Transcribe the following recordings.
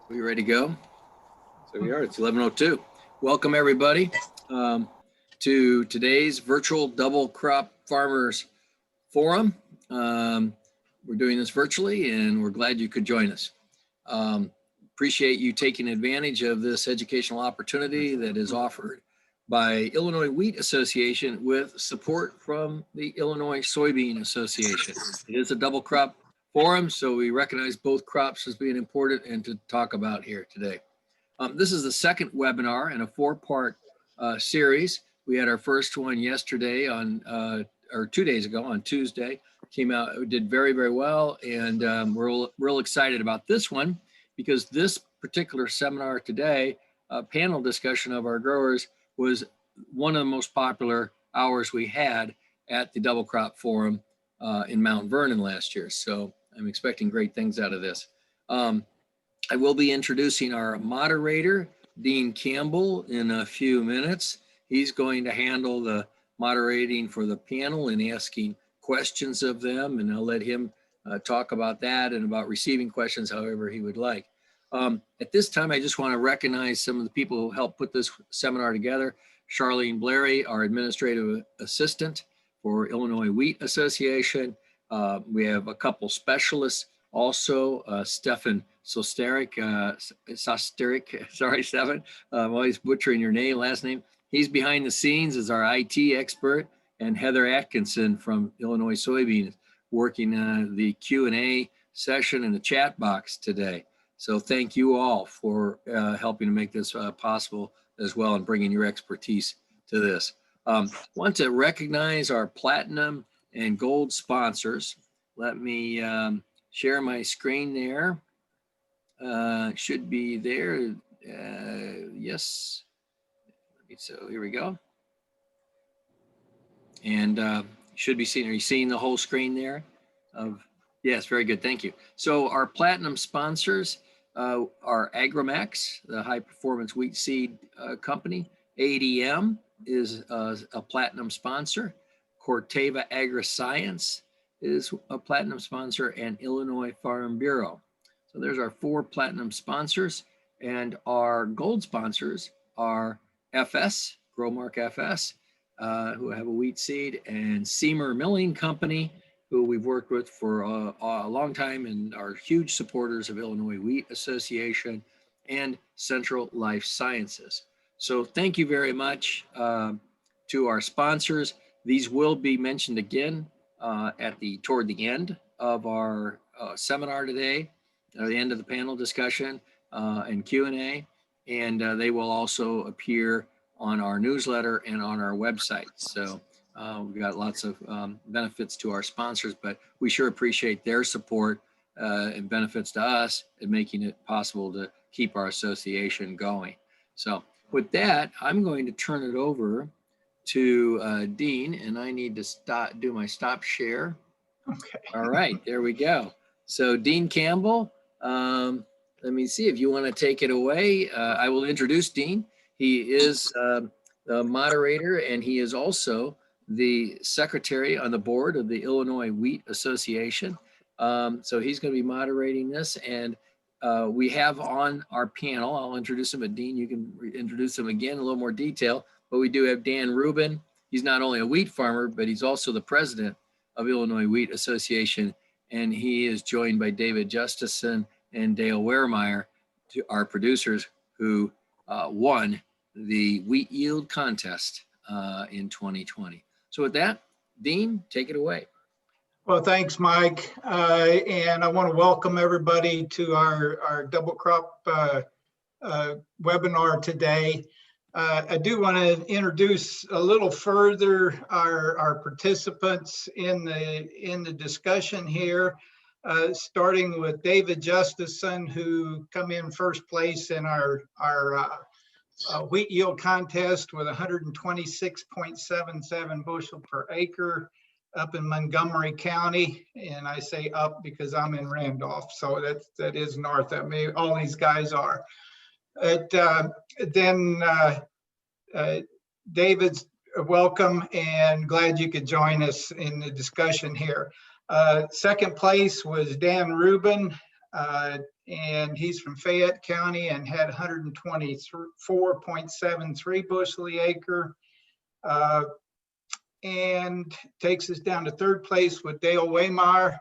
We ready to go? So we are. It's 11:02. Welcome everybody to today's virtual double crop farmers forum. We're doing this virtually, and we're glad you could join us. Appreciate you taking advantage of this educational opportunity that is offered by Illinois Wheat Association with support from the Illinois Soybean Association. It is a double crop forum, so we recognize both crops as being important and to talk about here today. This is the second webinar in a four-part series. We had our first one yesterday or 2 days ago on Tuesday. Came out, it did very, very well, and we're real excited about this one because this particular seminar today, panel discussion of our growers, was one of the most popular hours we had at the Double Crop Forum in Mount Vernon last year. So I'm expecting great things out of this. I will be introducing our moderator, Dean Campbell, in a few minutes. He's going to handle the moderating for the panel and asking questions of them, and I'll let him talk about that and about receiving questions however he would like. At this time, I just want to recognize some of the people who helped put this seminar together. Charlene Blairy, our administrative assistant for Illinois Wheat Association. We have a couple specialists also, Stefan Sosterik, sorry, Stefan, I'm always butchering your last name. He's behind the scenes as our IT expert, and Heather Atkinson from Illinois Soybean working the Q&A session in the chat box today. So thank you all for helping to make this possible as well and bringing your expertise to this. Want to recognize our platinum and gold sponsors. Let me share my screen there. Should be there. Yes. So here we go. And should be seeing, are you seeing the whole screen there? Yes, very good, thank you. So our platinum sponsors are Agrimax, the high performance wheat seed company. ADM is a platinum sponsor. Corteva AgriScience is a platinum sponsor, and Illinois Farm Bureau. So there's our four platinum sponsors, and our gold sponsors are FS, Growmark FS, who have a wheat seed, and Seymour Milling Company, who we've worked with for a long time and are huge supporters of Illinois Wheat Association, and Central Life Sciences. So thank you very much to our sponsors. These will be mentioned again toward the end of our seminar today, the end of the panel discussion and Q&A, and they will also appear on our newsletter and on our website. So we've got lots of benefits to our sponsors, but we sure appreciate their support and benefits to us in making it possible to keep our association going. So with that, I'm going to turn it over to Dean, and I need to do my stop share. Okay. All right, there we go. So Dean Campbell, let me see if you want to take it away. I will introduce Dean. He is the moderator, and he is also the secretary on the board of the Illinois Wheat Association. So he's going to be moderating this, and we have on our panel, I'll introduce him, but Dean, you can introduce him again in a little more detail, but we do have Dan Rubin. He's not only a wheat farmer, but he's also the president of Illinois Wheat Association, and he is joined by David Justison and Dale Wehmeyer, our producers who won the wheat yield contest in 2020. So with that, Dean, take it away. Well, thanks, Mike. And I want to welcome everybody to our double crop webinar today. I do want to introduce a little further our participants in the discussion here, starting with David Justison, who come in first place in our wheat yield contest with 126.77 bushel per acre up in Montgomery County. And I say up because I'm in Randolph, so that is north of me. All these guys are. David's welcome and glad you could join us in the discussion here. Second place was Dan Rubin and he's from Fayette County and had 124.73 bushel a acre, and takes us down to third place with Dale Wehmeyer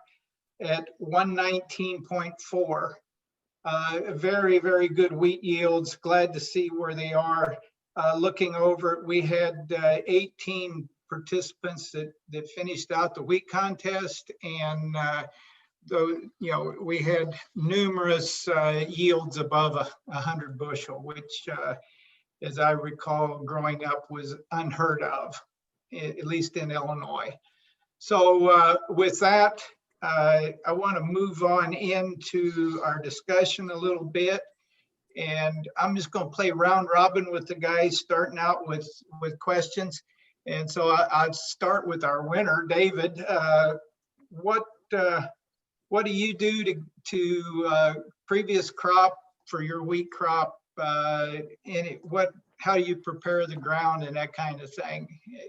at 119.4. Very, very good wheat yields. Glad to see where they are. Looking over it, we had 18 participants that finished out the wheat contest, and though, you know, we had numerous yields above 100 bushel, which, as I recall, growing up was unheard of, at least in Illinois. So with that, I want to move on into our discussion a little bit. And I'm just going to play round robin with the guys, starting out with questions. And so I'll start with our winner, David. What do you do to previous crop for your wheat crop? How do you prepare the ground and that kind of thing?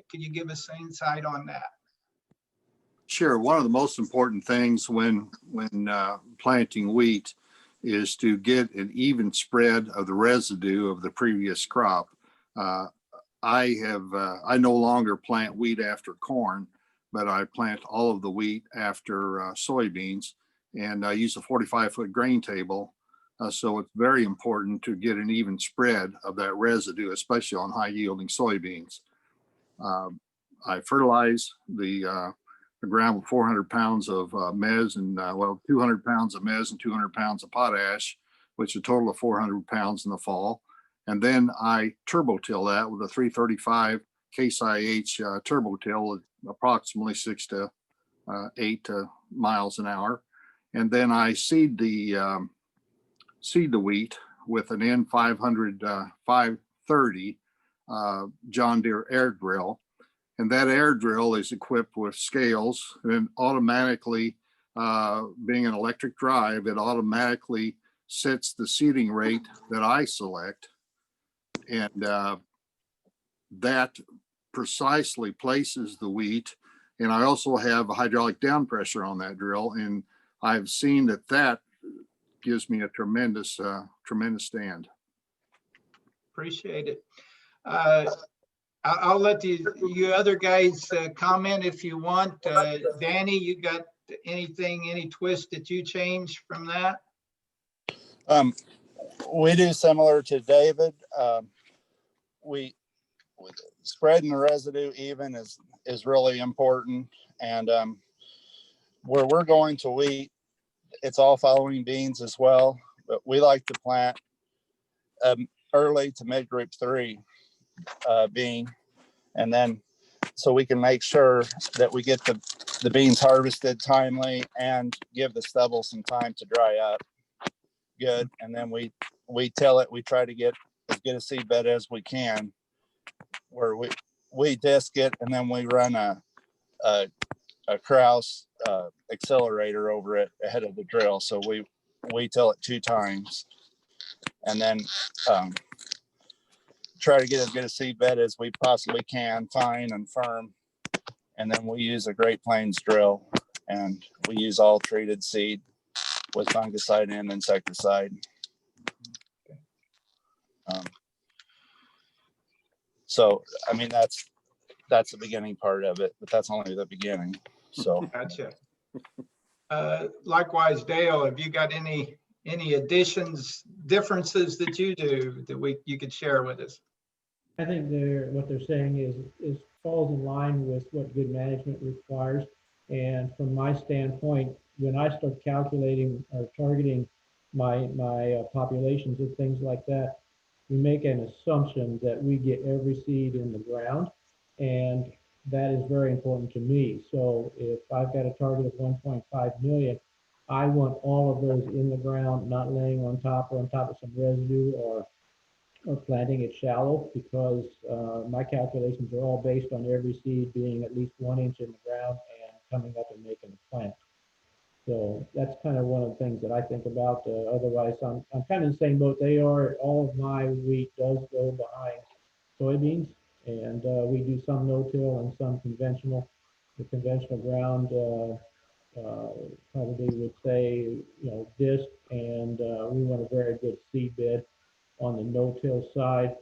Can you give us some insight on that? Sure. One of the most important things when planting wheat is to get an even spread of the residue of the previous crop. I no longer plant wheat after corn, but I plant all of the wheat after soybeans, and I use a 45-foot grain table. So it's very important to get an even spread of that residue, especially on high yielding soybeans. I fertilize the ground with 400 pounds of mez and 200 pounds of mez and 200 pounds of potash, which is a total of 400 pounds in the fall. And then I turbo till that with a 335 Case IH turbo till at approximately 6 to 8 miles an hour. And then I seed the wheat with an N500 530 John Deere air drill. And that air drill is equipped with scales, and automatically, being an electric drive, it automatically sets the seeding rate that I select. And that precisely places the wheat. And I also have a hydraulic down pressure on that drill. And I've seen that gives me a tremendous stand. Appreciate it. I'll let you other guys comment if you want. Danny, you got any twist that you changed from that? We do similar to David. We spreading the residue even is really important. And where we're going to wheat, it's all following beans as well. But we like to plant early to mid group 3 bean, and then so we can make sure that we get the beans harvested timely and give the stubble some time to dry up good. And then we till it. We try to get as good a seed bed as we can, where we disc it, and then we run a Kraus accelerator over it ahead of the drill. So we till it 2 times, and then try to get as good a seed bed as we possibly can, fine and firm. And then we use a Great Plains drill, and we use all treated seed with fungicide and insecticide. So, I mean, that's the beginning part of it, but that's only the beginning. So, gotcha. Likewise, Dale, have you got any additions, differences that you do that you could share with us? I think what they're saying is falls in line with what good management requires. And from my standpoint, when I start calculating or targeting my populations and things like that, we make an assumption that we get every seed in the ground, and that is very important to me. So if I've got a target of 1.5 million, I want all of those in the ground, not laying on top of some residue or planting it shallow, because my calculations are all based on every seed being at least 1 inch in the ground and coming up and making a plant. So that's kind of one of the things that I think about. Otherwise, I'm kind of in the same boat they are. All of my wheat does go behind soybeans, and we do some no-till and some conventional. The conventional ground probably would say, disc, and we want a very good seed bed on the no-till side.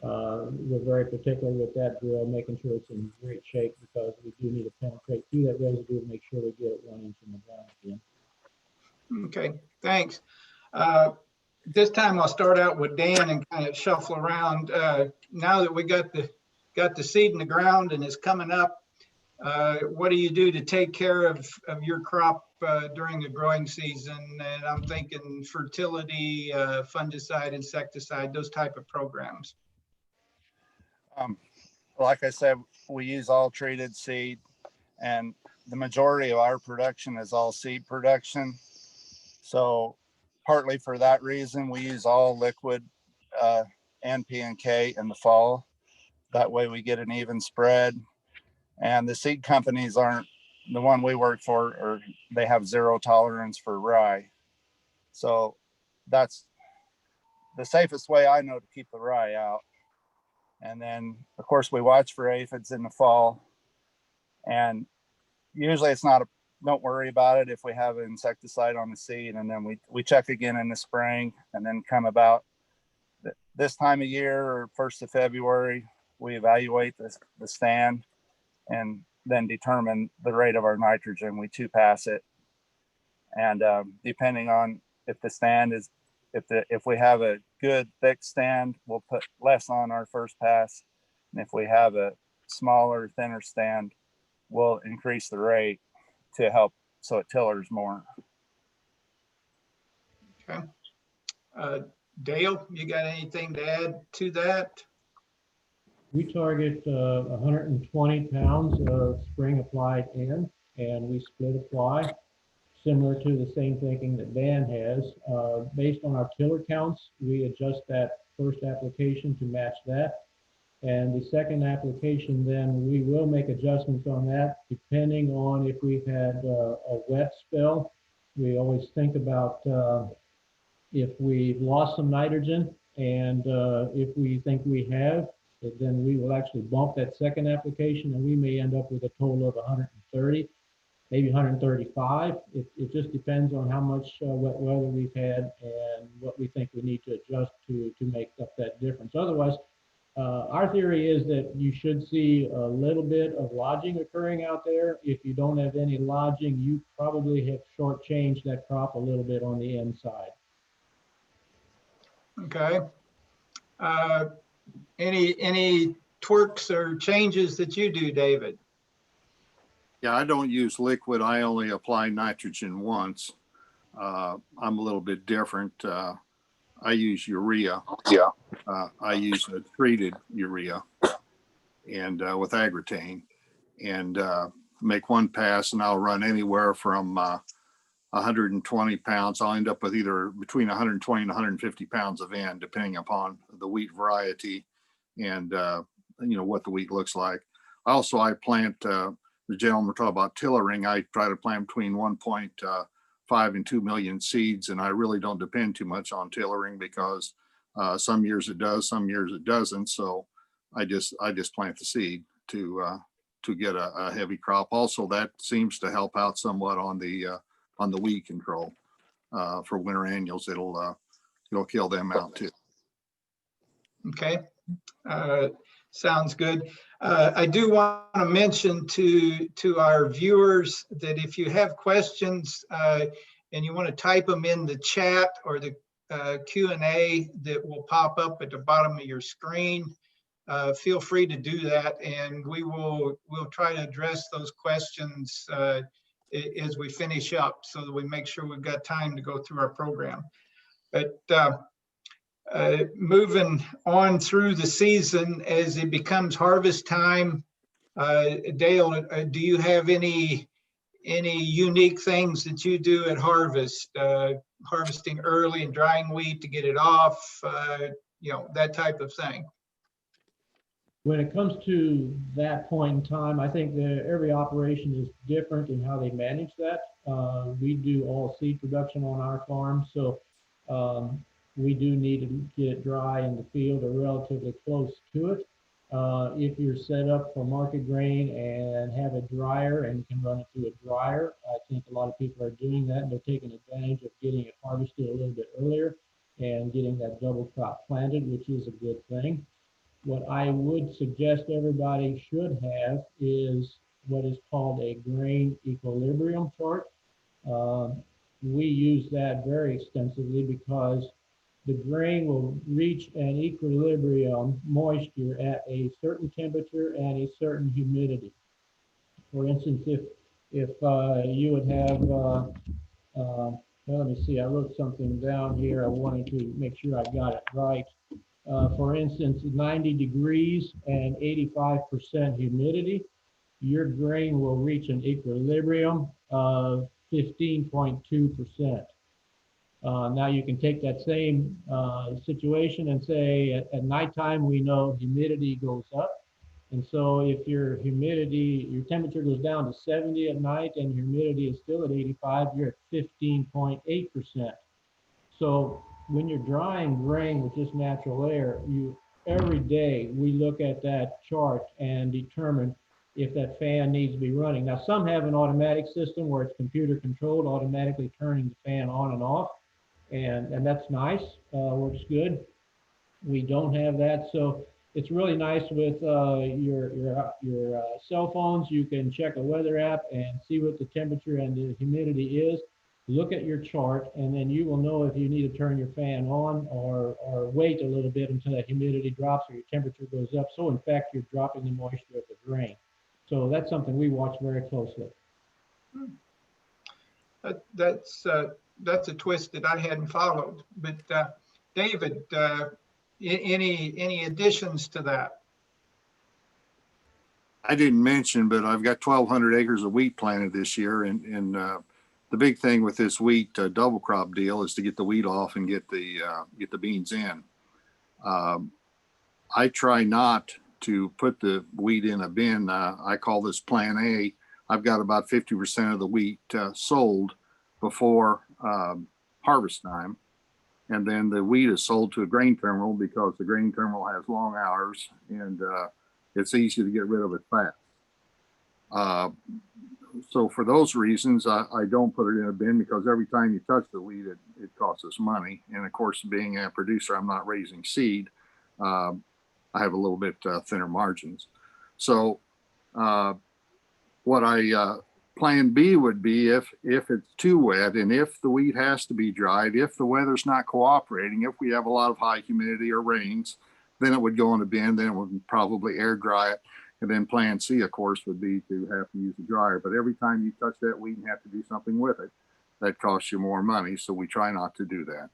We're very particular with that drill, making sure it's in great shape because we do need to penetrate through that residue and make sure we get it 1 inch in the ground again. Okay, thanks. This time I'll start out with Dan and kind of shuffle around. Now that we got the seed in the ground and it's coming up, what do you do to take care of your crop during the growing season? And I'm thinking fertility, fungicide, insecticide, those type of programs. Like I said, we use all treated seed, and the majority of our production is all seed production. So partly for that reason, we use all liquid N, P, and K in the fall. That way we get an even spread. And the seed companies aren't, the one we work for, or they have zero tolerance for rye. So that's the safest way I know to keep the rye out. And then of course we watch for aphids in the fall. And usually it's not don't worry about it if we have an insecticide on the seed, and then we check again in the spring, and then come about this time of year or 1st of February, we evaluate the stand and then determine the rate of our nitrogen. We 2-pass it. And depending on if the stand is, if we have a good thick stand, we'll put less on our first pass. And if we have a smaller, thinner stand, we'll increase the rate to help so it tillers more. Okay. Dale, you got anything to add to that? We target 120 pounds of spring applied N, and we split apply, similar to the same thinking that Dan has. Based on our tiller counts, we adjust that first application to match that. And the second application, then we will make adjustments on that depending on if we've had a wet spell. We always think about if we've lost some nitrogen, and if we think we have, then we will actually bump that second application, and we may end up with a total of 130, maybe 135. It just depends on how much wet weather we've had and what we think we need to adjust to make up that difference. Otherwise, our theory is that you should see a little bit of lodging occurring out there. If you don't have any lodging, you probably have shortchanged that crop a little bit on the inside. Okay. Any twerks or changes that you do, David? Yeah, I don't use liquid. I only apply nitrogen once. I'm a little bit different. I use urea. Yeah. I use a treated urea and with agritane, and make one pass, and I'll run anywhere from 120 pounds. I'll end up with either between 120 and 150 pounds of N, depending upon the wheat variety and what the wheat looks like. Also, I plant, the gentleman we're talking about tillering, I try to plant between 1.5 and 2 million seeds, and I really don't depend too much on tillering because some years it does, some years it doesn't. So I just plant the seed to get a heavy crop. Also, that seems to help out somewhat on the weed control for winter annuals. It'll kill them out too. Okay, sounds good. I do want to mention to our viewers that if you have questions and you want to type them in the chat or the Q&A that will pop up at the bottom of your screen, feel free to do that, and we'll try to address those questions as we finish up, so that we make sure we've got time to go through our program. But moving on through the season, as it becomes harvest time, Dale, do you have any unique things that you do at harvest, harvesting early and drying wheat to get it off, that type of thing? When it comes to that point in time, I think that every operation is different in how they manage that. We do all seed production on our farm, so we do need to get it dry in the field or relatively close to it. If you're set up for market grain and have a dryer and can run it through a dryer, I think a lot of people are doing that, and they're taking advantage of getting it harvested a little bit earlier and getting that double crop planted, which is a good thing. What I would suggest everybody should have is what is called a grain equilibrium chart. Um, we use that very extensively because the grain will reach an equilibrium moisture at a certain temperature and a certain humidity. For instance, if you would have, well, let me see, I wrote something down here. I wanted to make sure I got it right. For instance, 90 degrees and 85% humidity, your grain will reach an equilibrium of 15.2%. Now you can take that same situation and say at nighttime, we know humidity goes up. And so if your humidity, your temperature goes down to 70 at night and humidity is still at 85, you're at 15.8%. So when you're drying grain with just natural air, every day we look at that chart and determine if that fan needs to be running. Now, some have an automatic system where it's computer controlled, automatically turning the fan on and off, and that's nice, works good. We don't have that, so it's really nice with your cell phones. You can check a weather app and see what the temperature and the humidity is. Look at your chart, and then you will know if you need to turn your fan on or wait a little bit until that humidity drops or your temperature goes up. So in fact, you're dropping the moisture of the grain. So that's something we watch very closely. That's a twist that I hadn't followed. But David, any additions to that? I didn't mention, but I've got 1,200 acres of wheat planted this year, and the big thing with this wheat double crop deal is to get the wheat off and get the beans in. I try not to put the wheat in a bin. I call this Plan A. I've got about 50% of the wheat sold before harvest time, and then the wheat is sold to a grain terminal because the grain terminal has long hours and it's easy to get rid of it fast. So for those reasons, I don't put it in a bin, because every time you touch the wheat, it costs us money. And of course, being a producer, I'm not raising seed. I have a little bit thinner margins. So what I plan B would be if it's too wet and if the wheat has to be dried, if the weather's not cooperating, if we have a lot of high humidity or rains, then it would go in a bin. Then it would probably air dry it. And then plan C, of course, would be to have to use a dryer. But every time you touch that wheat and have to do something with it, that costs you more money. So we try not to do that.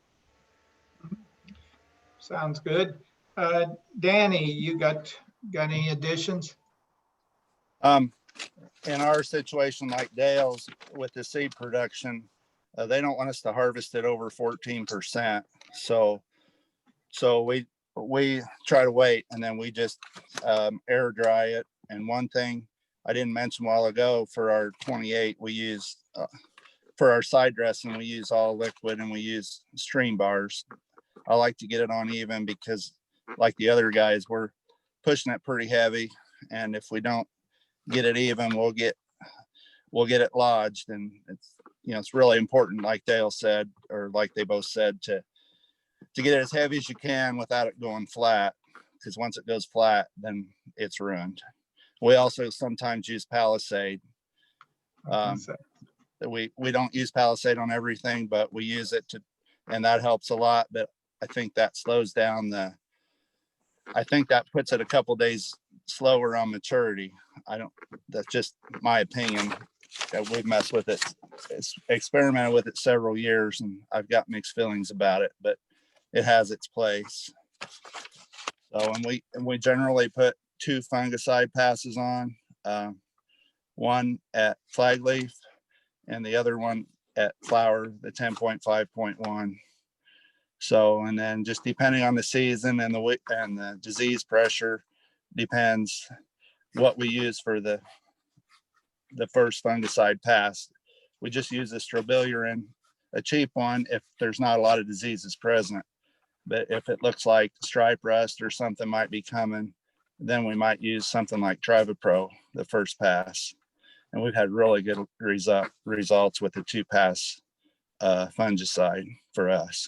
Sounds good. Danny, you got any additions? In our situation, like Dale's with the seed production, they don't want us to harvest it over 14%. So we try to wait, and then we just air dry it. And one thing I didn't mention a while ago, for our 28, we use for our side dressing, we use all liquid and we use stream bars. I like to get it on even because, like the other guys, we're pushing it pretty heavy, and if we don't get it even, we'll get it lodged. And it's really important, like Dale said, or like they both said, to get it as heavy as you can without it going flat, because once it goes flat, then it's ruined. We also sometimes use Palisade. We don't use Palisade on everything, but we use it and that helps a lot. But I think that slows down I think that puts it a couple days slower on maturity. That's just my opinion. We've messed with it, experimented with it several years, and I've got mixed feelings about it, but it has its place. So, and we generally put 2 fungicide passes on, one at flag leaf and the other one at flower, the 10.5.1. So, and then just depending on the season and the disease pressure, depends what we use for the first fungicide pass. We just use the strobilurin, a cheap one, if there's not a lot of diseases present. But if it looks like stripe rust or something might be coming, then we might use something like Trivapro the first pass. And we've had really good results with the 2-pass fungicide for us.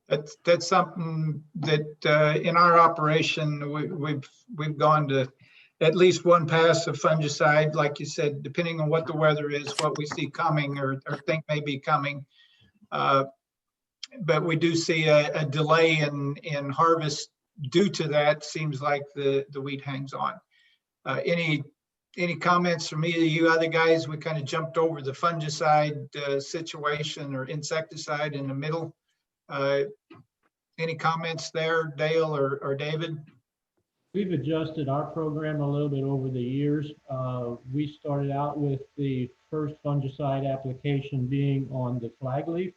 That's something that in our operation, we've gone to at least 1 pass of fungicide, like you said, depending on what the weather is, what we see coming or think may be coming. But we do see a delay in harvest due to that. Seems like the wheat hangs on. Any comments from either of you other guys? We kind of jumped over the fungicide situation or insecticide in the middle. Any comments there, Dale or David? We've adjusted our program a little bit over the years. We started out with the first fungicide application being on the flagleaf,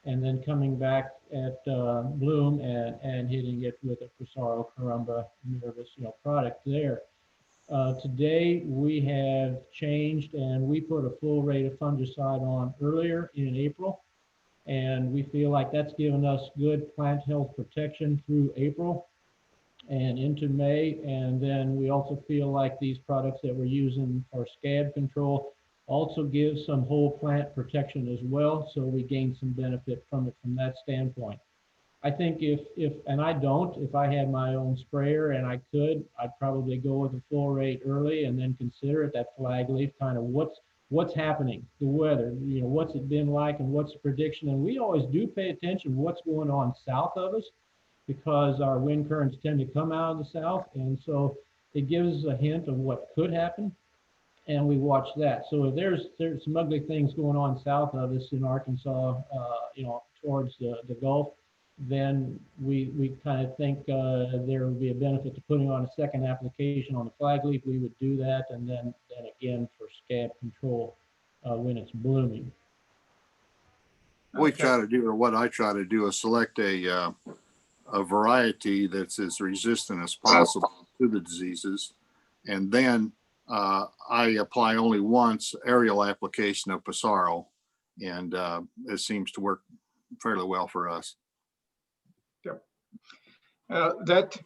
and then coming back at bloom and hitting it with a Prosaro Carumba nervous product there. Today we have changed, and we put a full rate of fungicide on earlier in April, and we feel like that's given us good plant health protection through April and into May. And then we also feel like these products that we're using for scab control also give some whole plant protection as well, so we gain some benefit from it from that standpoint. I think if I had my own sprayer and I could, I'd probably go with a full rate early and then consider it that flag leaf, kind of what's happening, the weather, what's it been like and what's the prediction. And we always do pay attention to what's going on south of us, because our wind currents tend to come out of the south. And so it gives us a hint of what could happen, and we watch that. So if there's some ugly things going on south of us in Arkansas, towards the Gulf, then we kind of think there would be a benefit to putting on a second application on the flag leaf. We would do that, and then again for scab control when it's blooming. We try to do, or what I try to do, is select a variety that's as resistant as possible to the diseases, and then I apply only once aerial application of Prosaro, and it seems to work fairly well for us. That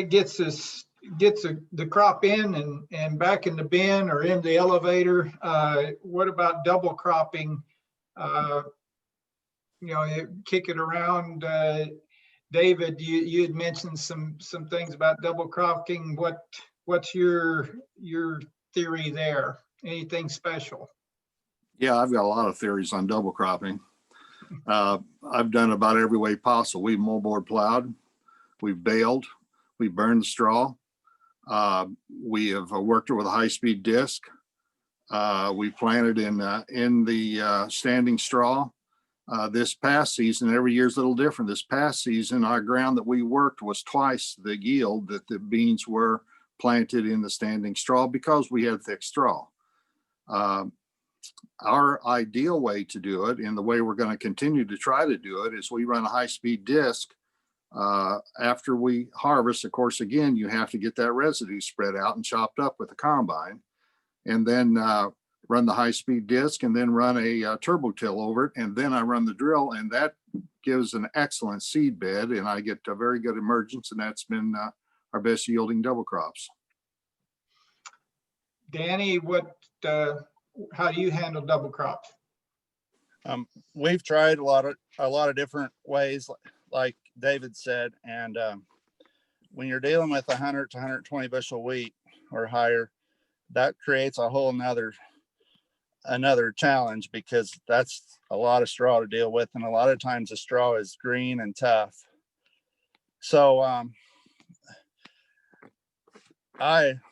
gets the crop in and back in the bin or in the elevator. What about double cropping? Kick it around. David, you had mentioned some things about double cropping. What's your theory there? Anything special? Yeah, I've got a lot of theories on double cropping. I've done about every way possible. We've moldboard plowed, we've baled, we burned the straw. We have worked it with a high-speed disc. We planted in the standing straw. This past season, every year's a little different. This past season, our ground that we worked was twice the yield that the beans were planted in the standing straw, because we had thick straw. Our ideal way to do it, and the way we're going to continue to try to do it, is we run a high-speed disc after we harvest. Of course, again, you have to get that residue spread out and chopped up with the combine, and then run the high-speed disc, and then run a turbo till over it, and then I run the drill, and that gives an excellent seed bed, and I get a very good emergence, and that's been our best yielding double crops. Danny, how do you handle double crops? We've tried a lot of different ways, like David said, and when you're dealing with 100 to 120 bushel wheat or higher, that creates a whole another challenge, because that's a lot of straw to deal with, and a lot of times the straw is green and tough. So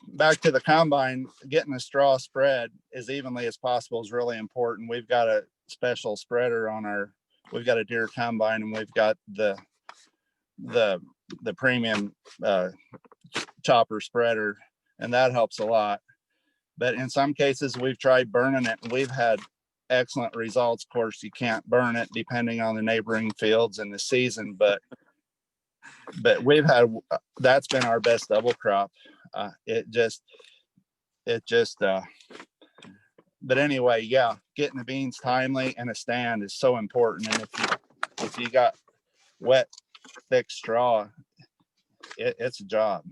back to the combine, getting the straw spread as evenly as possible is really important. We've got a special spreader we've got a Deere combine, and we've got the premium chopper spreader, and that helps a lot. But in some cases we've tried burning it, and we've had excellent results. Of course, you can't burn it depending on the neighboring fields and the season, but that's been our best double crop. But anyway, yeah, getting the beans timely and a stand is so important. And if you got wet, thick straw, it's a job.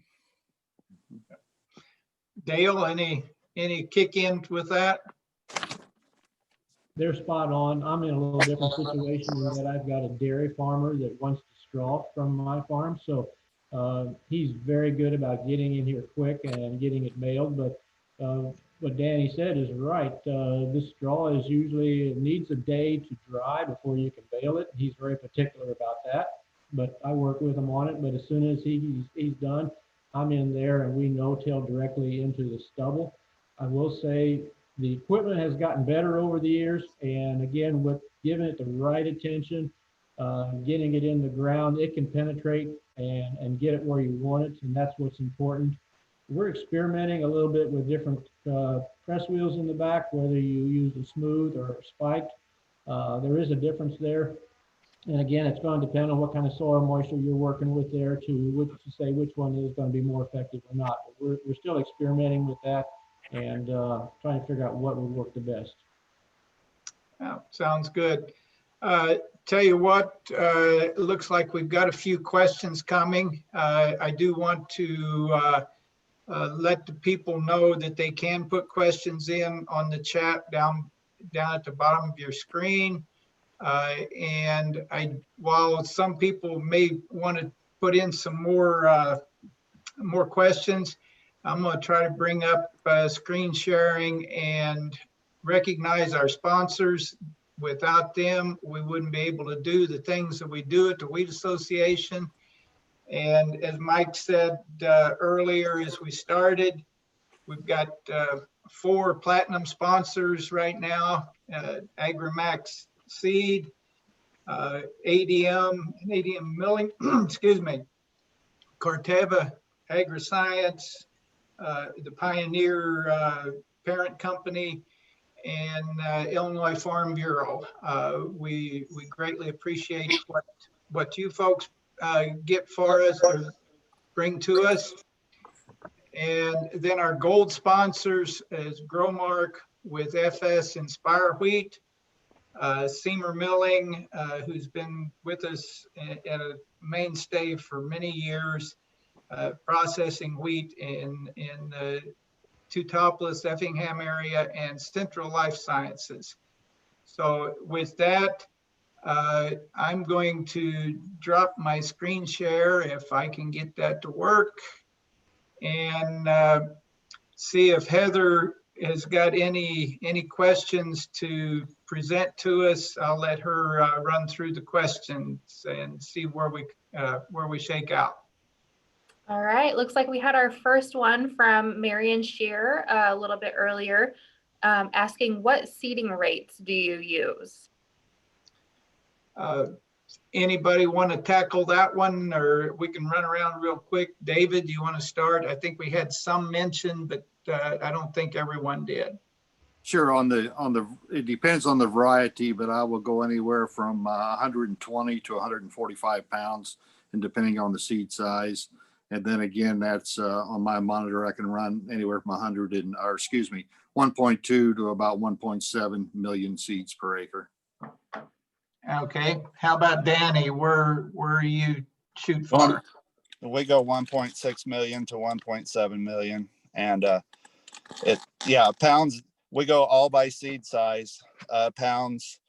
Dale, any kick in with that? They're spot on. I'm in a little different situation in that I've got a dairy farmer that wants to straw from my farm. So he's very good about getting in here quick and getting it baled. But what Danny said is right. This straw is usually, it needs a day to dry before you can bale it. He's very particular about that. But I work with him on it. But as soon as he's done, I'm in there and we no-till directly into the stubble. I will say the equipment has gotten better over the years. And again, with giving it the right attention, getting it in the ground, it can penetrate and get it where you want it. And that's what's important. We're experimenting a little bit with different press wheels in the back, whether you use a smooth or spiked. There is a difference there. And again, it's going to depend on what kind of soil moisture you're working with there to say which one is going to be more effective or not. But we're still experimenting with that and trying to figure out what would work the best. Yeah, sounds good. Tell you what, it looks like we've got a few questions coming. I do want to let the people know that they can put questions in on the chat down at the bottom of your screen. And while some people may want to put in some more questions, I'm going to try to bring up screen sharing and recognize our sponsors. Without them, we wouldn't be able to do the things that we do at the Wheat Association. And as Mike said earlier, as we started, we've got 4 platinum sponsors right now: AgriMax Seed, ADM Milling, excuse me, Corteva AgriScience, the Pioneer parent company, and Illinois Farm Bureau. We greatly appreciate what you folks get for us or bring to us. And then our gold sponsors is Growmark with FS Inspire Wheat, Seymour Milling, who's been with us at a mainstay for many years, processing wheat in the Teutopolis, Effingham area, and Central Life Sciences. So with that, I'm going to drop my screen share if I can get that to work, and see if Heather has got any questions to present to us. I'll let her run through the questions and see where we shake out. All right, looks like we had our first one from Marion Shear a little bit earlier, asking what seeding rates do you use? Anybody want to tackle that one, or we can run around real quick? David, do you want to start? I think we had some mention, but I don't think everyone did. Sure. It depends on the variety, but I will go anywhere from 120 to 145 pounds, and depending on the seed size. And then again, that's on my monitor, I can run anywhere from 1.2 to about 1.7 million seeds per acre. Okay. How about Danny? Where you shoot for? We go 1.6 million to 1.7 million. And pounds, we go all by seed size. Pounds,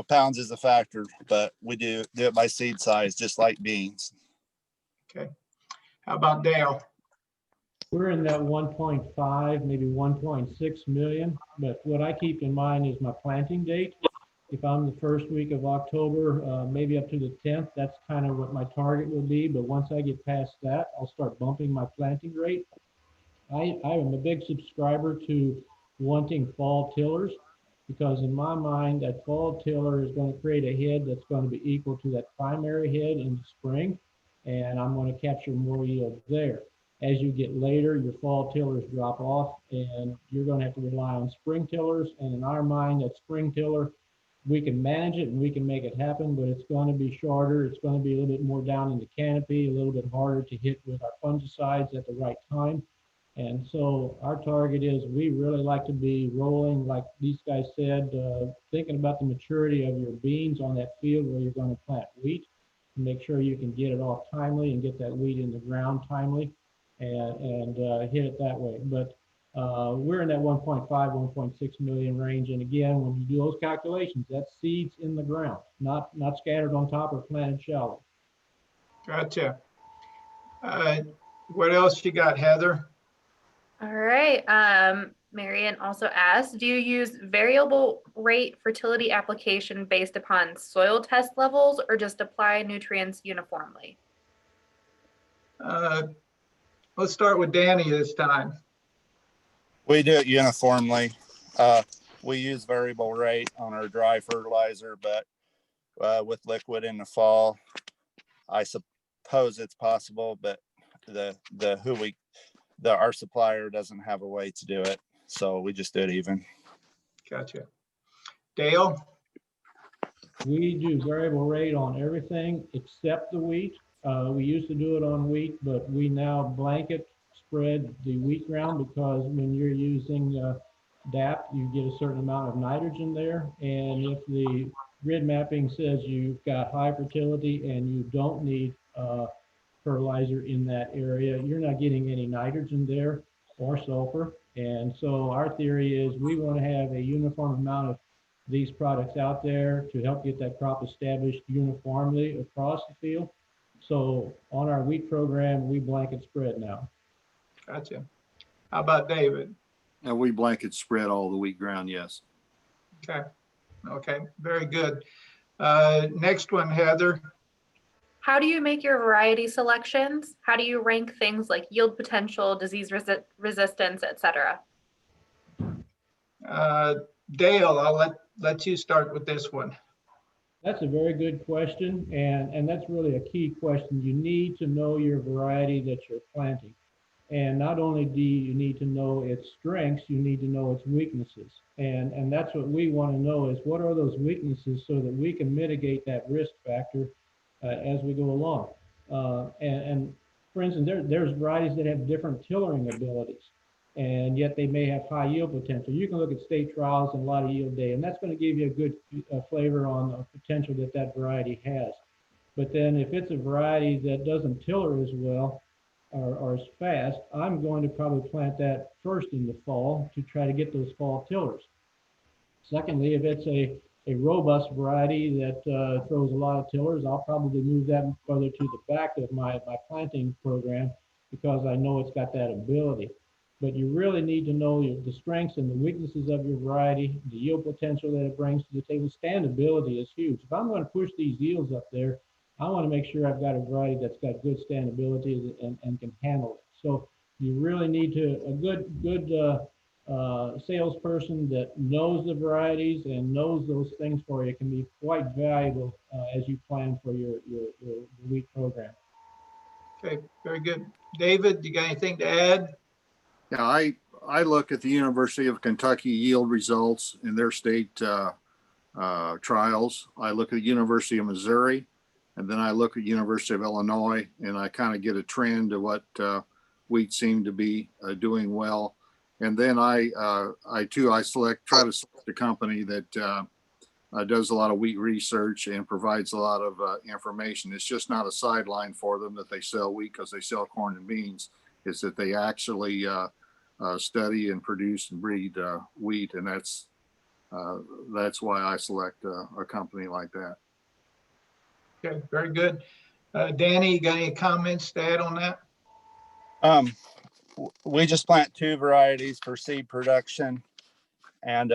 pounds is a factor, but we do it by seed size, just like beans. Okay. How about Dale? We're in that 1.5, maybe 1.6 million. But what I keep in mind is my planting date. If I'm the first week of October, maybe up to the 10th, that's kind of what my target will be. But once I get past that, I'll start bumping my planting rate. I am a big subscriber to wanting fall tillers, because in my mind, that fall tiller is going to create a head that's going to be equal to that primary head in the spring, and I'm going to capture more yield there. As you get later, your fall tillers drop off, and you're going to have to rely on spring tillers. And in our mind, that spring tiller, we can manage it and we can make it happen, but it's going to be shorter. It's going to be a little bit more down in the canopy, a little bit harder to hit with our fungicides at the right time. And so our target is, we really like to be rolling, like these guys said, thinking about the maturity of your beans on that field where you're going to plant wheat. make sure you can get it off timely and get that weed in the ground timely and hit it that way. But we're in that 1.5, 1.6 million range. And again, when you do those calculations, that's seeds in the ground, not scattered on top or planted shallow. Gotcha. What else you got, Heather? All right. Marion also asked, do you use variable rate fertility application based upon soil test levels or just apply nutrients uniformly? Let's start with Danny this time. We do it uniformly. We use variable rate on our dry fertilizer, but with liquid in the fall, I suppose it's possible, but our supplier doesn't have a way to do it, so we just do it even. Gotcha. Dale? We do variable rate on everything except the wheat. We used to do it on wheat, but we now blanket spread the wheat ground because when you're using DAP, you get a certain amount of nitrogen there. And if the grid mapping says you've got high fertility and you don't need fertilizer in that area, you're not getting any nitrogen there or sulfur. And so our theory is we want to have a uniform amount of these products out there to help get that crop established uniformly across the field. So on our wheat program, we blanket spread now. Gotcha. How about David? And we blanket spread all the wheat ground, yes. Okay. Okay, very good. Next one, Heather. How do you make your variety selections? How do you rank things like yield potential, disease resistance, etc.? Dale, I'll let you start with this one. That's a very good question, and that's really a key question. You need to know your variety that you're planting. And not only do you need to know its strengths, you need to know its weaknesses. And that's what we want to know is what are those weaknesses so that we can mitigate that risk factor as we go along. And for instance, there's varieties that have different tillering abilities, and yet they may have high yield potential. You can look at state trials and a lot of yield data, and that's going to give you a good flavor on the potential that variety has. But then if it's a variety that doesn't tiller as well or as fast, I'm going to probably plant that first in the fall to try to get those fall tillers. Secondly, if it's a robust variety that throws a lot of tillers, I'll probably move that further to the back of my planting program because I know it's got that ability. But you really need to know the strengths and the weaknesses of your variety, the yield potential that it brings to the table. Standability is huge. If I'm going to push these yields up there, I want to make sure I've got a variety that's got good standability and can handle it. So you really need a good salesperson that knows the varieties and knows those things for you can be quite valuable as you plan for your wheat program. Okay, very good. David, you got anything to add? Yeah, I look at the University of Kentucky yield results in their state trials. I look at the University of Missouri, and then I look at University of Illinois, and I kind of get a trend of what wheat seem to be doing well. And then I try to select a company that does a lot of wheat research and provides a lot of information. It's just not a sideline for them that they sell wheat because they sell corn and beans. It's that they actually study and produce and breed wheat, and that's why I select a company like that. Okay, very good. Danny, you got any comments to add on that? We just plant 2 varieties for seed production, and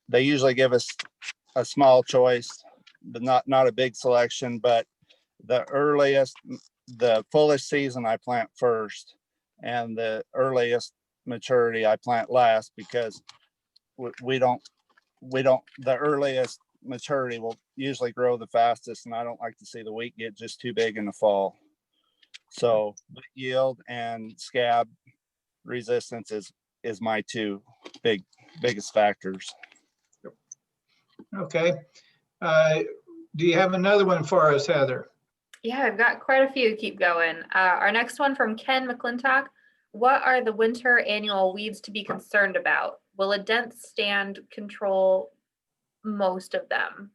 they usually give us a small choice, but not a big selection. But the fullest season I plant first, and the earliest maturity I plant last, because the earliest maturity will usually grow the fastest, and I don't like to see the wheat get just too big in the fall. So yield and scab resistance is my 2 biggest factors. Okay. Do you have another one for us, Heather? Yeah, I've got quite a few. Keep going. Our next one from Ken McClintock. What are the winter annual weeds to be concerned about? Will a dense stand control most of them?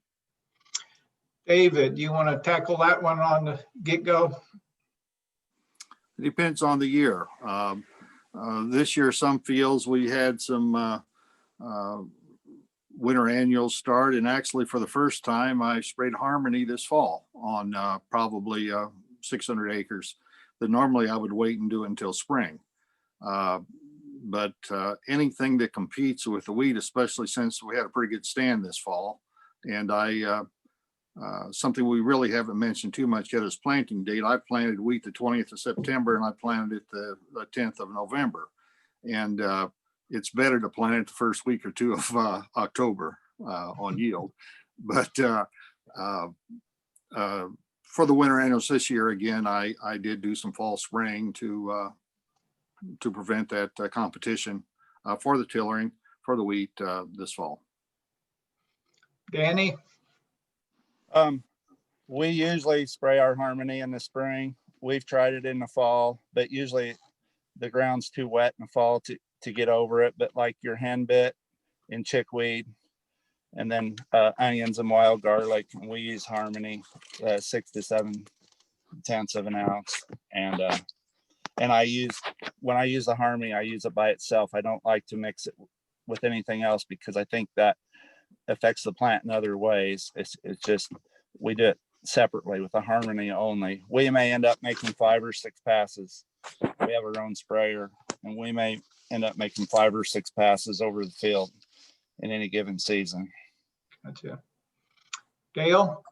David, you want to tackle that one on the get-go? It depends on the year. This year, some fields, we had some winter annuals start, and actually for the first time, I sprayed Harmony this fall on probably 600 acres that normally I would wait and do until spring. But anything that competes with the wheat, especially since we had a pretty good stand this fall, and something we really haven't mentioned too much yet is planting date. I planted wheat the 20th of September and I planted it the 10th of November. And it's better to plant it the first week or two of October on yield. But for the winter annuals this year, again, I did do some fall spraying to prevent that competition for the tillering for the wheat this fall. Danny? We usually spray our Harmony in the spring. We've tried it in the fall, but usually the ground's too wet in the fall to get over it. But like your henbit and chickweed, and then onions and wild garlic, we use Harmony 6 to 7 tenths of an ounce. And when I use the Harmony, I use it by itself. I don't like to mix it with anything else because I think that affects the plant in other ways. It's just, we do it separately with the Harmony only. We may end up making 5 or 6 passes. We have our own sprayer, and we may end up making 5 or 6 passes over the field in any given season. Gotcha. Dale?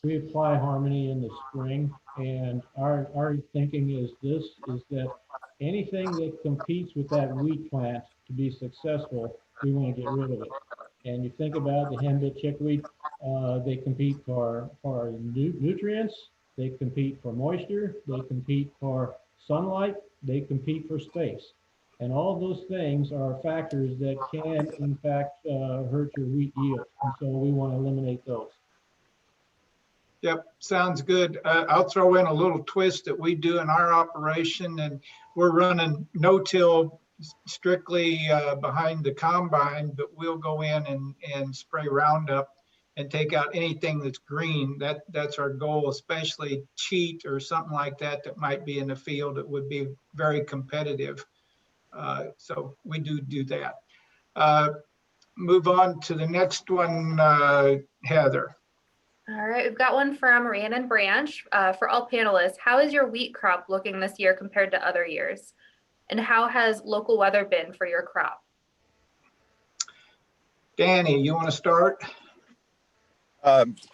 We apply Harmony in the spring, and our thinking is that anything that competes with that wheat plant to be successful, we want to get rid of it. And you think about the henbit chickweed, they compete for nutrients, they compete for moisture, they compete for sunlight, they compete for space. And all of those things are factors that can, in fact, hurt your wheat yield. And so we want to eliminate those. Yep, sounds good. I'll throw in a little twist that we do in our operation, and we're running no-till strictly behind the combine, but we'll go in and spray Roundup and take out anything that's green. That's our goal, especially cheat or something like that might be in the field that would be very competitive. So we do that. Move on to the next one, Heather. All right, we've got one from Rhiannon Branch. For all panelists, how is your wheat crop looking this year compared to other years? And how has local weather been for your crop? Danny, you want to start?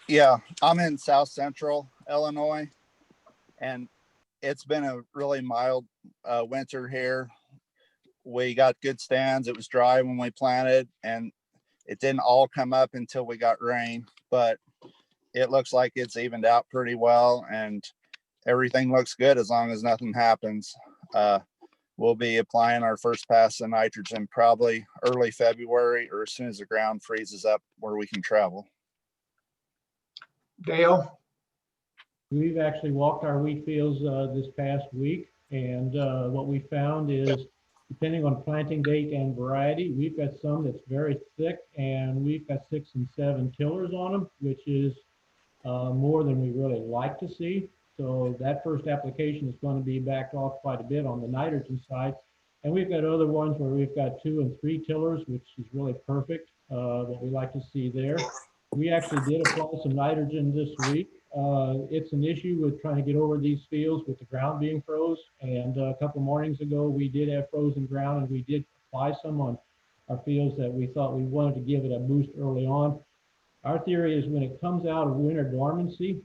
Yeah, I'm in South Central Illinois, and it's been a really mild winter here. We got good stands. It was dry when we planted, and it didn't all come up until we got rain, but it looks like it's evened out pretty well, and everything looks good as long as nothing happens. We'll be applying our first pass of nitrogen probably early February or as soon as the ground freezes up where we can travel. Dale? We've actually walked our wheat fields this past week, and what we found is, depending on planting date and variety, we've got some that's very thick, and we've got 6 and 7 tillers on them, which is more than we really like to see. So that first application is going to be backed off quite a bit on the nitrogen side. And we've got other ones where we've got 2 and 3 tillers, which is really perfect, what we like to see there. We actually did apply some nitrogen this week. It's an issue with trying to get over these fields with the ground being froze. And a couple mornings ago, we did have frozen ground, and we did apply some on our fields that we thought we wanted to give it a boost early on. Our theory is when it comes out of winter dormancy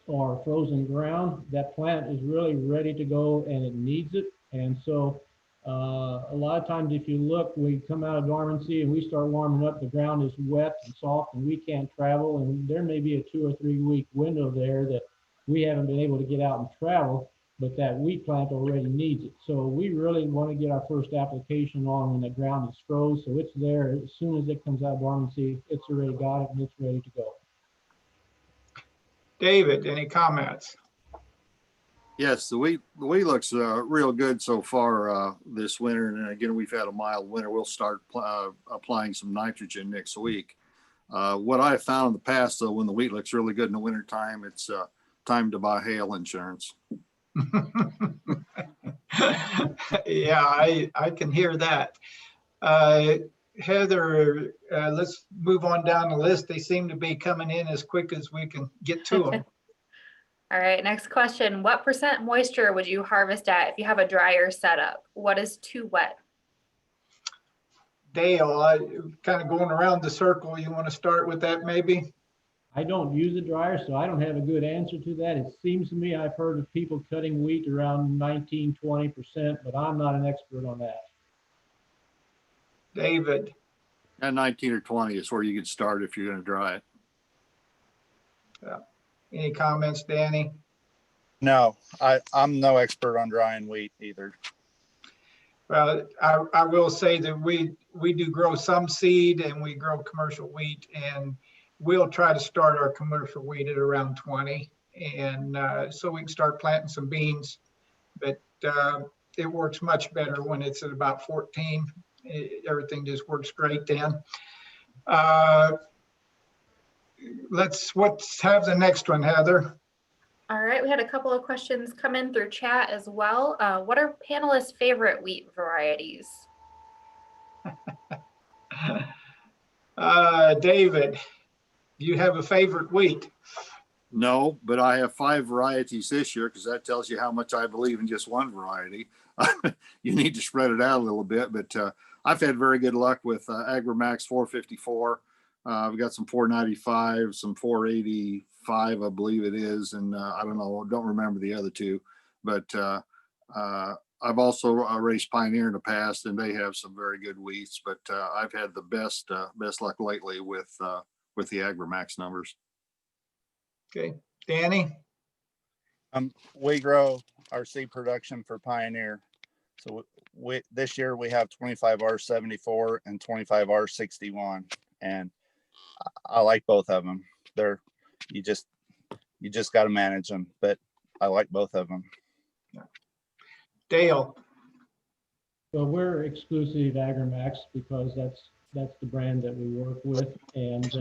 or frozen ground, that plant is really ready to go and it needs it. And so a lot of times, if you look, we come out of dormancy and we start warming up, the ground is wet and soft and we can't travel. And there may be a 2 or 3 week window there that we haven't been able to get out and travel, but that wheat plant already needs it. So we really want to get our first application on when the ground is froze. So it's there as soon as it comes out of dormancy, it's already got it and it's ready to go. David, any comments? Yes, the wheat looks real good so far this winter. And again, we've had a mild winter. We'll start applying some nitrogen next week. What I have found in the past, though, when the wheat looks really good in the wintertime, it's time to buy hail insurance. Yeah, I can hear that. Heather, let's move on down the list. They seem to be coming in as quick as we can get to them. All right, next question. What % moisture would you harvest at if you have a dryer setup? What is too wet? Dale, I kind of going around the circle. You want to start with that maybe? I don't use a dryer, so I don't have a good answer to that. It seems to me I've heard of people cutting wheat around 19, 20%, but I'm not an expert on that. David, At 19 or 20 is where you could start if you're going to dry it. any comments, Danny? No, I'm no expert on drying wheat either. Well, I will say that we do grow some seed and we grow commercial wheat, and we'll try to start our commercial wheat at around 20. And so we can start planting some beans, but it works much better when it's at about 14. Everything just works great then. Let's have the next one, Heather. All right, we had a couple of questions come in through chat as well. What are panelists' favorite wheat varieties? David, do you have a favorite wheat? No, but I have 5 varieties this year because that tells you how much I believe in just one variety. You need to spread it out a little bit, but I've had very good luck with AgriMax 454. I've got some 495, some 485, I believe it is, and I don't remember the other two, but I've also raised Pioneer in the past, and they have some very good wheats. But I've had the best luck lately with the AgriMax numbers. Okay, Danny. We grow our seed production for Pioneer. So this year we have 25R74 and 25R61, and I like both of them. You just got to manage them, but I like both of them. Dale. So we're exclusive AgriMax because that's the brand that we work with, and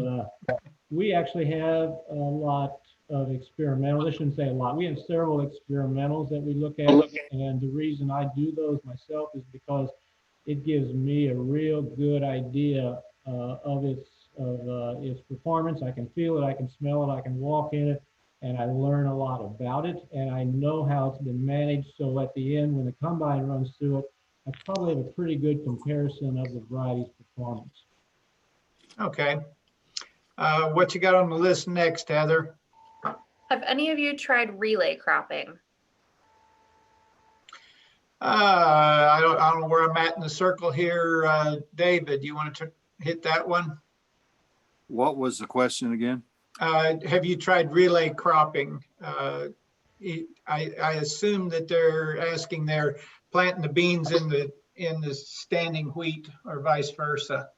we actually have a lot of experimental. I shouldn't say a lot. We have several experimentals that we look at, and the reason I do those myself is because it gives me a real good idea of its performance. I can feel it, I can smell it, I can walk in it, and I learn a lot about it, and I know how it's been managed. So at the end, when the combine runs through it, I probably have a pretty good comparison of the variety's performance. Okay. What you got on the list next, Heather? Have any of you tried relay cropping? I don't know where I'm at in the circle here. David, you want to hit that one? What was the question again? Have you tried relay cropping? I assume that they're asking they're planting the beans in the standing wheat or vice versa.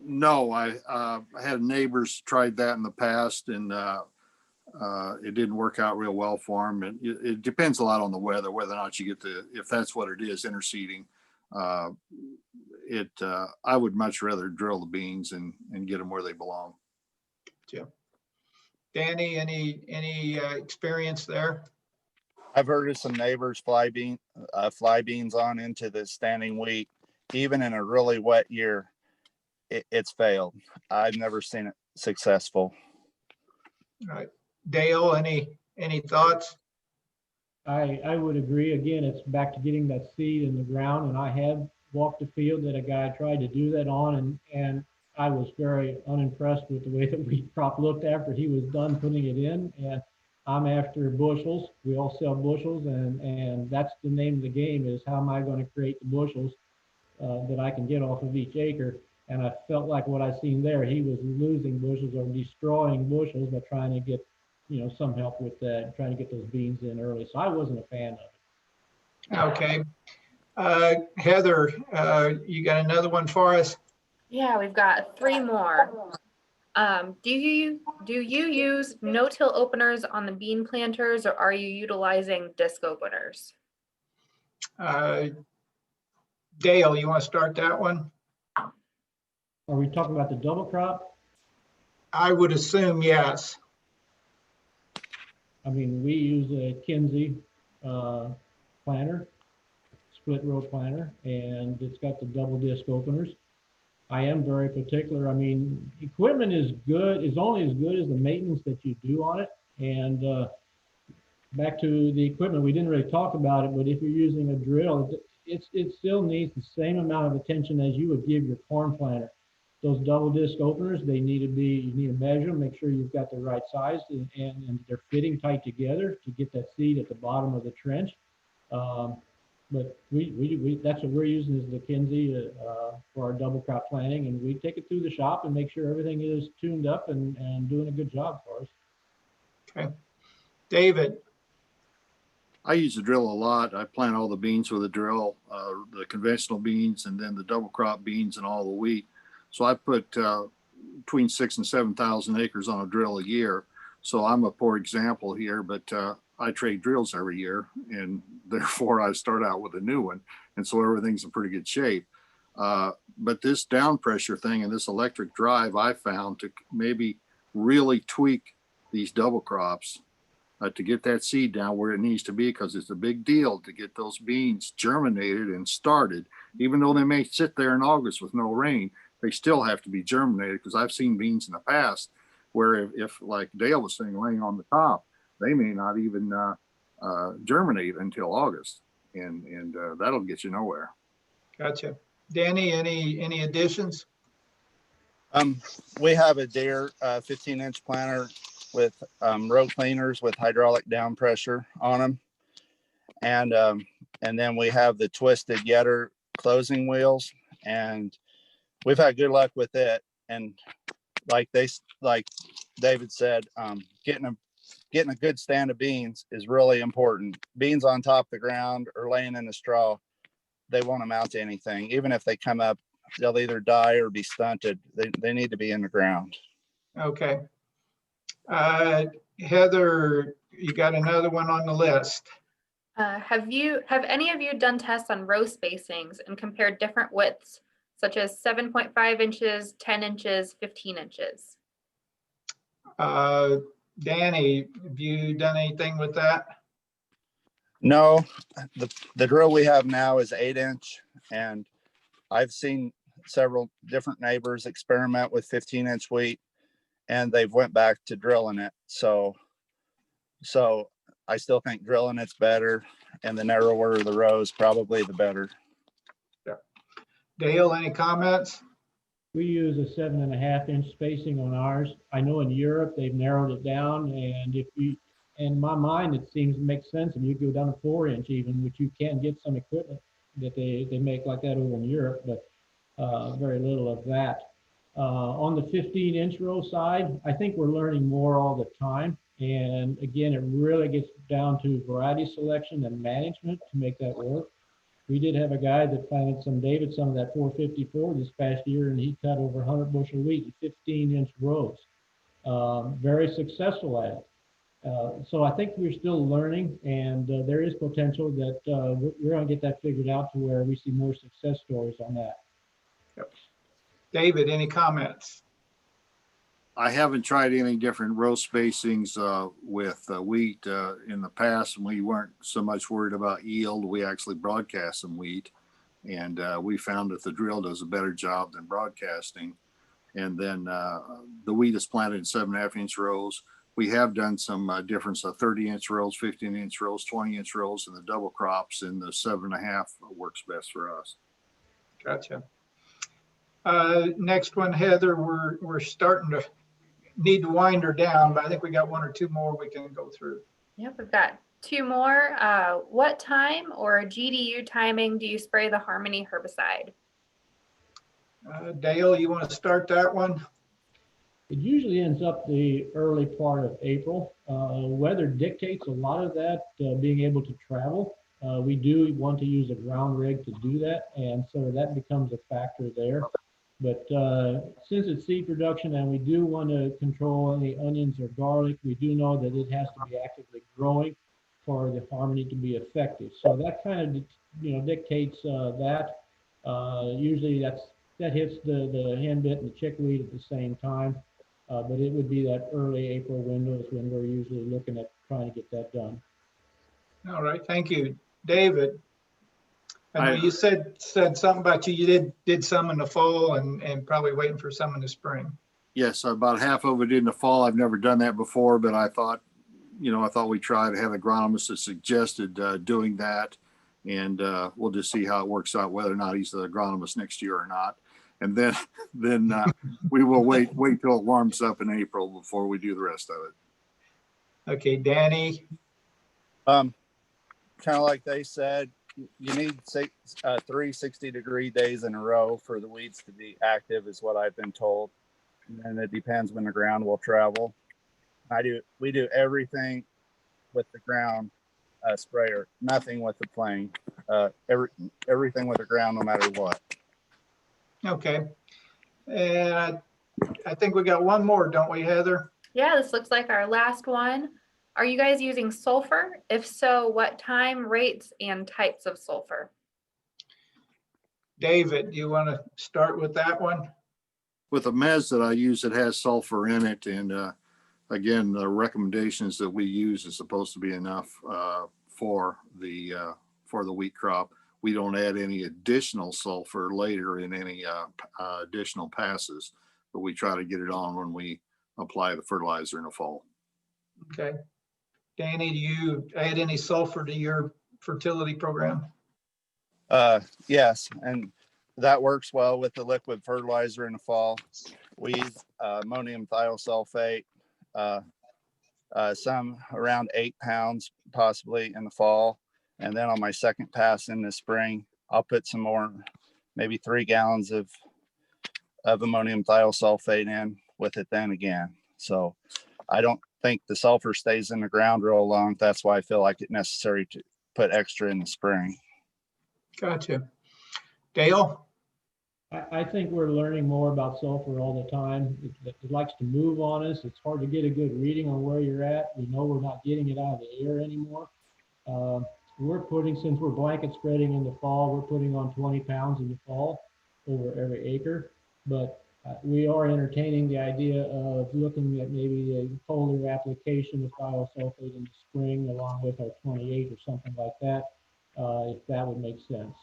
No, I had neighbors tried that in the past, and it didn't work out real well for them. And it depends a lot on the weather, whether or not you get if that's what it is, interseeding. I would much rather drill the beans and get them where they belong. Yeah. Danny, any experience there? I've heard of some neighbors fly beans on into the standing wheat, even in a really wet year. It's failed. I've never seen it successful. All right, Dale, any thoughts? I would agree. Again, it's back to getting that seed in the ground, and I have walked a field that a guy tried to do that on, and I was very unimpressed with the way that wheat crop looked after he was done putting it in. And I'm after bushels. We all sell bushels, and that's the name of the game, is how am I going to create the bushels that I can get off of each acre. And I felt like what I seen there, he was losing bushels or destroying bushels by trying to get, some help with that, trying to get those beans in early. So I wasn't a fan of it. Okay. Heather, you got another one for us? Yeah, we've got 3 more. Do you use no-till openers on the bean planters, or are you utilizing disc openers? Dale, you want to start that one? Are we talking about the double crop? I would assume yes. I mean, we use a Kinsey planter, split row planter, and it's got the double disc openers. I am very particular. I mean, equipment is only as good as the maintenance that you do on it. And back to the equipment, we didn't really talk about it, but if you're using a drill, it still needs the same amount of attention as you would give your corn planter. Those double disc openers, you need to measure them, make sure you've got the right size and they're fitting tight together to get that seed at the bottom of the trench. But that's what we're using is the Kinsey for our double crop planting, and we take it through the shop and make sure everything is tuned up and doing a good job for us. Okay. David, I use the drill a lot. I plant all the beans with a drill, the conventional beans, and then the double crop beans and all the wheat. So I put between 6,000 and 7,000 acres on a drill a year. So I'm a poor example here, but I trade drills every year, and therefore I start out with a new one. And so everything's in pretty good shape. But this down pressure thing and this electric drive, I found to maybe really tweak these double crops to get that seed down where it needs to be, because it's a big deal to get those beans germinated and started. Even though they may sit there in August with no rain, they still have to be germinated, because I've seen beans in the past where if like Dale was saying, laying on the top, they may not even germinate until August, and that'll get you nowhere. gotcha. Danny, any additions? We have a Deere 15-inch planter with row cleaners with hydraulic down pressure on them, and then we have the twisted Yetter closing wheels, and we've had good luck with it. And like David said, getting a good stand of beans is really important. Beans on top of the ground or laying in the straw, they won't amount to anything. Even if they come up, they'll either die or be stunted. They need to be in the ground. Okay. Heather, you got another one on the list. Have any of you done tests on row spacings and compared different widths, such as 7.5 inches, 10 inches, 15 inches? Danny, have you done anything with that? No, the drill we have now is 8-inch, and I've seen several different neighbors experiment with 15-inch wheat, and they've went back to drilling it. So I still think drilling it's better, and the narrower the rows, probably the better. Yeah. Dale, any comments? We use a 7.5-inch spacing on ours. I know in Europe they've narrowed it down, and in my mind, it seems to make sense. And you go down to 4-inch even, which you can get some equipment that they make like that over in Europe, but very little of that. On the 15-inch row side, I think we're learning more all the time. And again, it really gets down to variety selection and management to make that work. We did have a guy that planted some of that 454 this past year, and he cut over 100 bushel wheat in 15-inch rows. Very successful at it. So I think we're still learning, and there is potential that we're going to get that figured out to where we see more success stories on that. Yep. David, any comments? I haven't tried any different row spacings with wheat in the past. We weren't so much worried about yield. We actually broadcast some wheat, and we found that the drill does a better job than broadcasting. And then the wheat is planted in 7.5-inch rows. We have done some difference of 30-inch rows, 15-inch rows, 20-inch rows, and the double crops, and the 7.5 works best for us. Gotcha. Next one, Heather, we're starting to need to wind her down, but I think we got one or two more we can go through. Yep, we've got two more. What time or GDU timing do you spray the Harmony herbicide? Dale, you want to start that one? It usually ends up the early part of April. Weather dictates a lot of that, being able to travel. We do want to use a ground rig to do that, and so that becomes a factor there. But since it's seed production and we do want to control any onions or garlic, we do know that it has to be actively growing for the Harmony to be effective. So that kind of dictates that. Usually that hits the hen bit and the chickweed at the same time. But it would be that early April window is when we're usually looking at trying to get that done. All right, thank you. David, I know I- you said something about you did some in the fall and probably waiting for some in the spring. Yes, about half of it in the fall. I've never done that before, but I thought we tried to have agronomists that suggested doing that. And we'll just see how it works out, whether or not he's the agronomist next year or not. And then we will wait till it warms up in April before we do the rest of it. Okay, Danny. Kind of like they said, you need 3 60-degree days in a row for the weeds to be active, is what I've been told. And then it depends when the ground will travel. We do everything with the ground sprayer, nothing with the plane. Everything with the ground, no matter what. Okay. And I think we got one more, don't we, Heather? Yeah, this looks like our last one. Are you guys using sulfur? If so, what time, rates, and types of sulfur? David, do you want to start with that one? With the mez that I use, it has sulfur in it. And again, the recommendations that we use is supposed to be enough for the wheat crop. We don't add any additional sulfur later in any additional passes, but we try to get it on when we apply the fertilizer in the fall. Okay. Danny, do you add any sulfur to your fertility program? Yes, and that works well with the liquid fertilizer in the fall. We use ammonium thiosulfate, some around 8 pounds possibly in the fall. And then on my second pass in the spring, I'll put some more, maybe 3 gallons of ammonium thiosulfate in with it then again. So I don't think the sulfur stays in the ground real long. That's why I feel like it's necessary to put extra in the spring. Gotcha. Dale? I think we're learning more about sulfur all the time. It likes to move on us. It's hard to get a good reading on where you're at. We know we're not getting it out of the air anymore. Since we're blanket spreading in the fall, we're putting on 20 pounds in the fall over every acre. But we are entertaining the idea of looking at maybe a foliar application of thiosulfate in the spring along with our 28 or something like that, if that would make sense.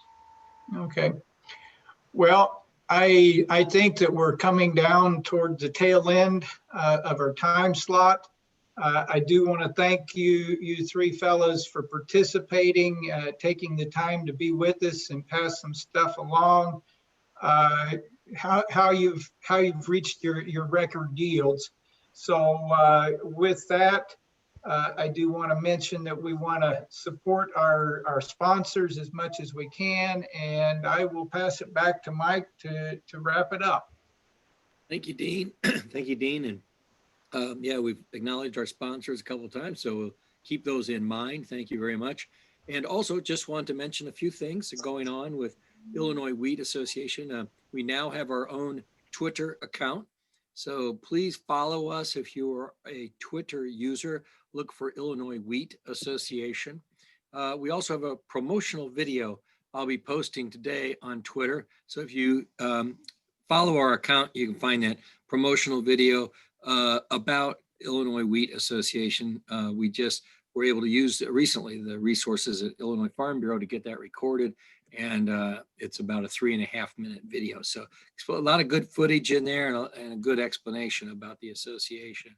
Okay. Well, I think that we're coming down toward the tail end of our time slot. I do want to thank you three fellows for participating, taking the time to be with us and pass some stuff along. How you've reached your record yields. So with that, I do want to mention that we want to support our sponsors as much as we can, and I will pass it back to Mike to wrap it up. Thank you, Dean. Thank you, Dean. And yeah, we've acknowledged our sponsors a couple of times, so we'll keep those in mind. Thank you very much. And also just want to mention a few things going on with Illinois Wheat Association. We now have our own Twitter account. So please follow us if you are a Twitter user. Look for Illinois Wheat Association. We also have a promotional video I'll be posting today on Twitter. So if you follow our account, you can find that promotional video about Illinois Wheat Association. We just were able to use recently the resources at Illinois Farm Bureau to get that recorded. And it's about a 3.5-minute video. So a lot of good footage in there and a good explanation about the association.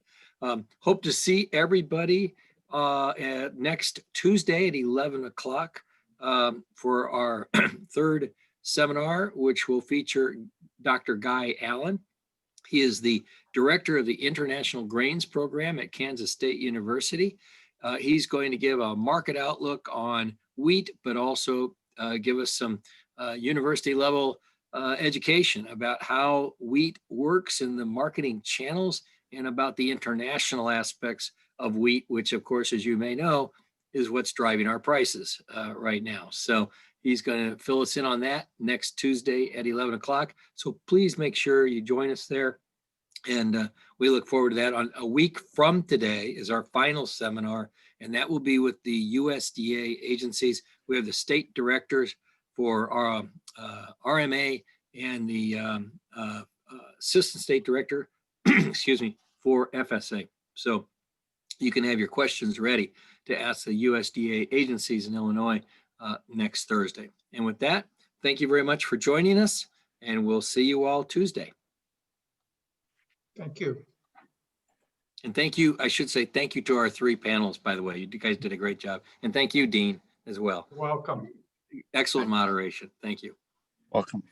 Hope to see everybody next Tuesday at 11 o'clock for our third seminar, which will feature Dr. Guy Allen. He is the director of the International Grains Program at Kansas State University. He's going to give a market outlook on wheat, but also give us some university level education about how wheat works in the marketing channels and about the international aspects of wheat, which of course, as you may know, is what's driving our prices right now. So he's going to fill us in on that next Tuesday at 11 o'clock. So please make sure you join us there. And we look forward to that. On a week from today is our final seminar, and that will be with the USDA agencies. We have the state directors for our RMA and the assistant state director excuse me, for FSA. So you can have your questions ready to ask the USDA agencies in Illinois next Thursday. And with that, thank you very much for joining us, and we'll see you all Tuesday. Thank you. And thank you, I should say thank you to our 3 panels, by the way. You guys did a great job. And thank you, Dean, as well. Welcome. Excellent moderation. Thank you. Welcome.